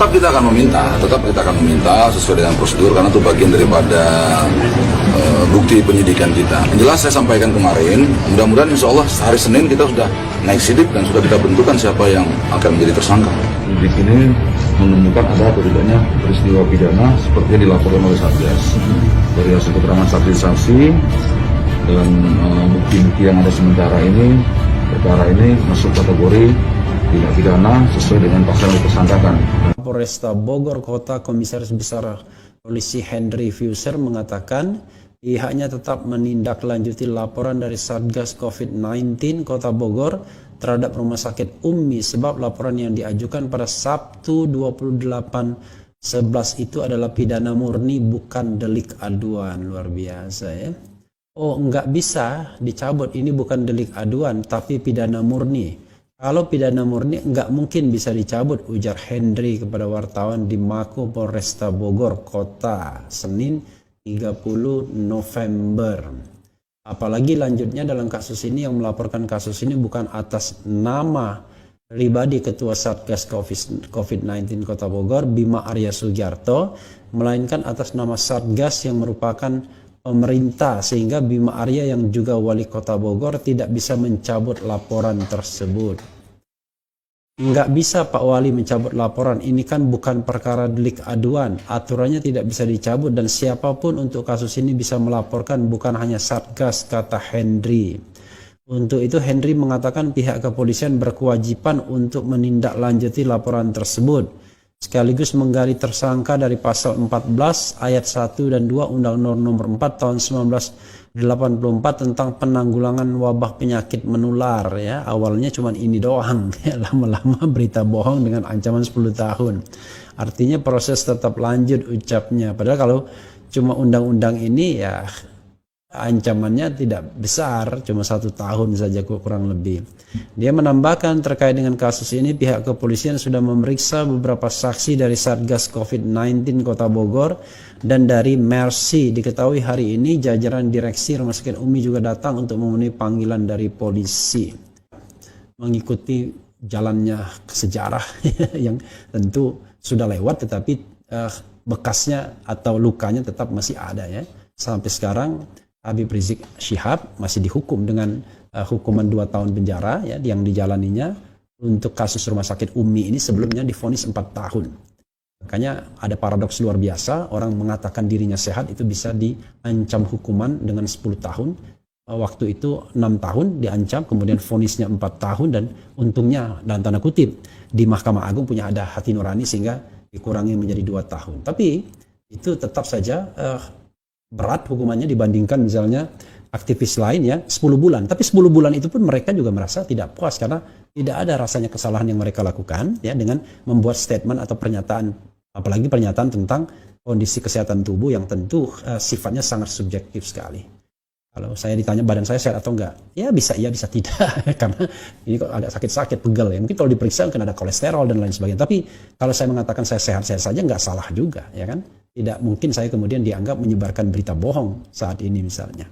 tetap kita akan meminta sesuai dengan prosedur karena itu bagian daripada bukti penyidikan kita. Yang jelas saya sampaikan kemarin, mudah-mudahan insya Allah hari Senin kita sudah naik sidik dan sudah kita bentukan siapa yang akan menjadi tersangka. Di sini menemukan ada atau tidaknya peristiwa pidana seperti yang dilaporkan oleh Satgas. Dari hasil keterangan saksi-saksi dan bukti-bukti yang ada sementara ini, perkara ini masuk kategori tindak pidana sesuai dengan pasal yang ditersangkakan. Polresta Bogor Kota Komisaris Besar Polisi Henry Fusser mengatakan pihaknya tetap menindaklanjuti laporan dari Satgas COVID-19 Kota Bogor terhadap Rumah Sakit Ummi sebab laporan yang diajukan pada Sabtu 28/11 itu adalah pidana murni bukan delik aduan. Luar biasa ya. Oh, nggak bisa dicabut, ini bukan delik aduan tapi pidana murni. Kalau pidana murni nggak mungkin bisa dicabut, ujar Henry kepada wartawan di Mako Polresta Bogor Kota Senin 30 November. Apalagi lanjutnya dalam kasus ini yang melaporkan kasus ini bukan atas nama pribadi Ketua Satgas COVID-19 Kota Bogor Bima Arya Sugiarto, melainkan atas nama Satgas yang merupakan pemerintah, sehingga Bima Arya yang juga wali kota Bogor tidak bisa mencabut laporan tersebut. Nggak bisa Pak Wali mencabut laporan, ini kan bukan perkara delik aduan, aturannya tidak bisa dicabut dan siapapun untuk kasus ini bisa melaporkan, bukan hanya Satgas, kata Henry. Untuk itu Henry mengatakan pihak kepolisian berkewajiban untuk menindaklanjuti laporan tersebut sekaligus menggali tersangka dari pasal 14 ayat 1 dan 2 Undang-Undang Nomor 4 tahun 1984 tentang penanggulangan wabah penyakit menular ya. Awalnya cuma ini doang, ya, lama-lama berita bohong dengan ancaman 10 tahun. Artinya proses tetap lanjut ucapnya. Padahal kalau cuma undang-undang ini ya ancamannya tidak besar, cuma 1 tahun saja kurang lebih. Dia menambahkan terkait dengan kasus ini pihak kepolisian sudah memeriksa beberapa saksi dari Satgas COVID-19 Kota Bogor dan dari Mercy. Diketahui hari ini jajaran direksi Rumah Sakit Ummi juga datang untuk memenuhi panggilan dari polisi. Mengikuti jalannya sejarah yang tentu sudah lewat tetapi bekasnya atau lukanya tetap masih ada ya. Sampai sekarang Habib Rizik Syihab masih dihukum dengan hukuman 2 tahun penjara ya, yang dijalaninya untuk kasus Rumah Sakit Ummi ini sebelumnya divonis 4 tahun. Makanya ada paradoks luar biasa, orang mengatakan dirinya sehat itu bisa diancam hukuman dengan 10 tahun. Waktu itu 6 tahun diancam, kemudian vonisnya 4 tahun dan untungnya dalam tanda kutip di Mahkamah Agung punya ada hati nurani sehingga dikurangi menjadi 2 tahun. Tapi itu tetap saja berat hukumannya dibandingkan misalnya aktivis lain ya 10 bulan. Tapi 10 bulan itu pun mereka juga merasa tidak puas karena tidak ada rasanya kesalahan yang mereka lakukan ya dengan membuat statement atau pernyataan, apalagi pernyataan tentang kondisi kesehatan tubuh yang tentu sifatnya sangat subjektif sekali. Kalau saya ditanya badan saya sehat atau enggak, ya bisa iya bisa tidak karena ini kok agak sakit-sakit pegel ya. Mungkin kalau diperiksa mungkin ada kolesterol dan lain sebagainya. Tapi kalau saya mengatakan saya sehat-sehat saja nggak salah juga ya kan. Tidak mungkin saya kemudian dianggap menyebarkan berita bohong saat ini misalnya.